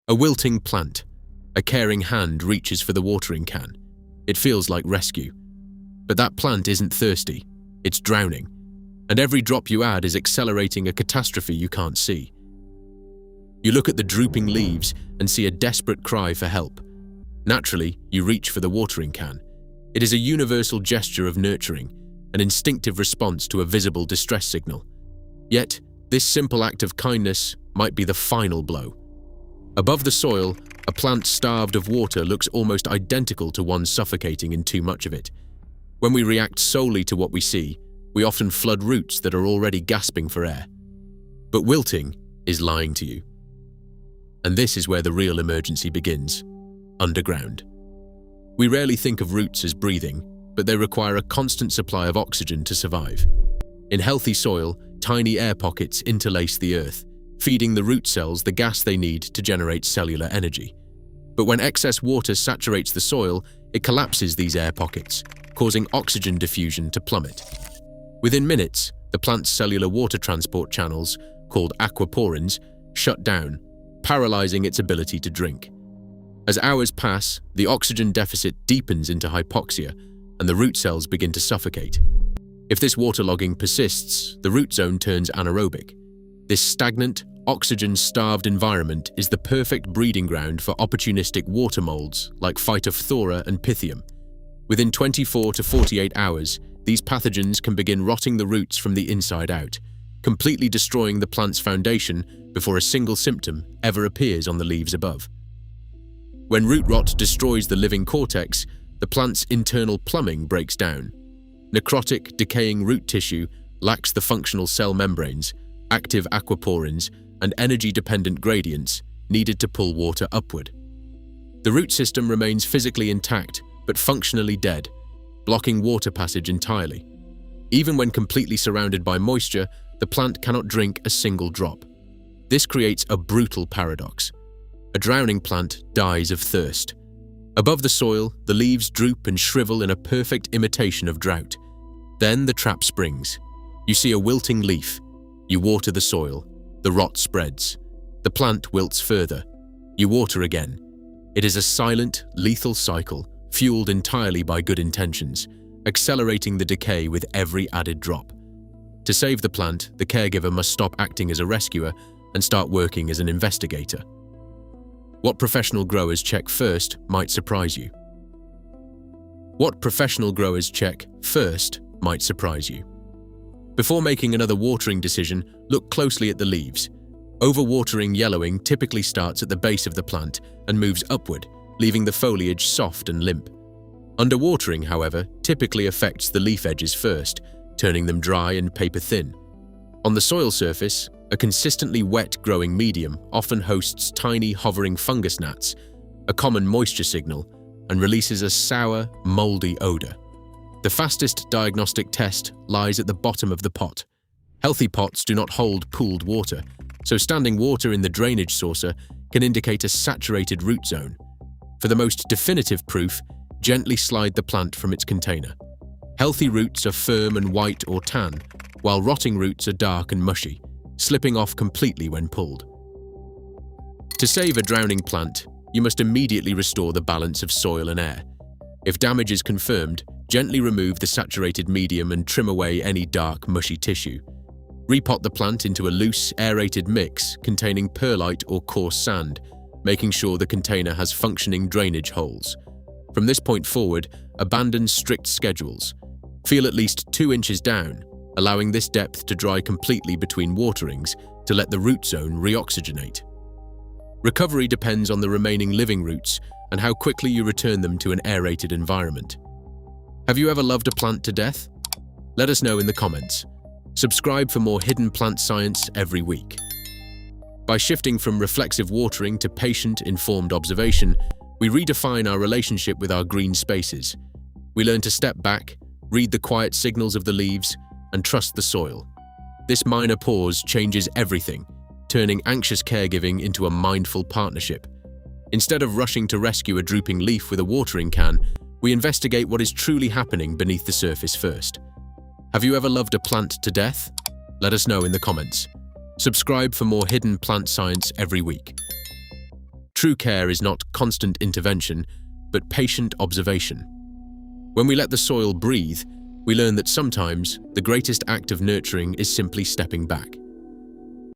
A wilting plant. A caring hand reaches for the watering can. It feels like rescue. But that plant isn't thirsty. It's drowning. And every drop you add is accelerating a catastrophe you can't see. You look at the drooping leaves and see a desperate cry for help. Naturally, you reach for the watering can. It is a universal gesture of nurturing, an instinctive response to a visible distress signal. Yet, this simple act of kindness might be the final blow. Above the soil, a plant starved of water looks almost identical to one suffocating in too much of it. When we react solely to what we see, we often flood roots that are already gasping for air. But wilting is lying to you. And this is where the real emergency begins, underground. We rarely think of roots as breathing, but they require a constant supply of oxygen to survive. In healthy soil, tiny air pockets interlace the earth, feeding the root cells the gas they need to generate cellular energy. But when excess water saturates the soil, it collapses these air pockets, causing oxygen diffusion to plummet. Within minutes, the plant's cellular water transport channels, called aquaporins, shut down, paralyzing its ability to drink. As hours pass, the oxygen deficit deepens into hypoxia, and the root cells begin to suffocate. If this waterlogging persists, the root zone turns anaerobic. This stagnant, oxygen-starved environment is the perfect breeding ground for opportunistic water molds like Phytophthora and Pythium. Within 24 to 48 hours, these pathogens can begin rotting the roots from the inside out, completely destroying the plant's foundation before a single symptom ever appears on the leaves above. When root rot destroys the living cortex, the plant's internal plumbing breaks down. Necrotic, decaying root tissue lacks the functional cell membranes, active aquaporins, and energy-dependent gradients needed to pull water upward. The root system remains physically intact, but functionally dead, blocking water passage entirely. Even when completely surrounded by moisture, the plant cannot drink a single drop. This creates a brutal paradox. A drowning plant dies of thirst. Above the soil, the leaves droop and shrivel in a perfect imitation of drought. Then the trap springs. You see a wilting leaf. You water the soil. The rot spreads. The plant wilts further. You water again. It is a silent, lethal cycle, fueled entirely by good intentions, accelerating the decay with every added drop. To save the plant, the caregiver must stop acting as a rescuer and start working as an investigator. What professional growers check first might surprise you. What professional growers check first might surprise you. Before making another watering decision, look closely at the leaves. Overwatering yellowing typically starts at the base of the plant and moves upward, leaving the foliage soft and limp. Underwatering, however, typically affects the leaf edges first, turning them dry and paper-thin. On the soil surface, a consistently wet growing medium often hosts tiny hovering fungus gnats, a common moisture signal, and releases a sour, moldy odor. The fastest diagnostic test lies at the bottom of the pot. Healthy pots do not hold pooled water, so standing water in the drainage saucer can indicate a saturated root zone. For the most definitive proof, gently slide the plant from its container. Healthy roots are firm and white or tan, while rotting roots are dark and mushy, slipping off completely when pulled. To save a drowning plant, you must immediately restore the balance of soil and air. If damage is confirmed, gently remove the saturated medium and trim away any dark, mushy tissue. Repot the plant into a loose, aerated mix containing perlite or coarse sand, making sure the container has functioning drainage holes. From this point forward, abandon strict schedules. Feel at least 2 inches down, allowing this depth to dry completely between waterings to let the root zone reoxygenate. Recovery depends on the remaining living roots and how quickly you return them to an aerated environment. Have you ever loved a plant to death? Let us know in the comments. Subscribe for more hidden plant science every week. By shifting from reflexive watering to patient, informed observation, we redefine our relationship with our green spaces. We learn to step back, read the quiet signals of the leaves, and trust the soil. This minor pause changes everything, turning anxious caregiving into a mindful partnership. Instead of rushing to rescue a drooping leaf with a watering can, we investigate what is truly happening beneath the surface first. Have you ever loved a plant to death? Let us know in the comments. Subscribe for more hidden plant science every week. True care is not constant intervention, but patient observation. When we let the soil breathe, we learn that sometimes the greatest act of nurturing is simply stepping back.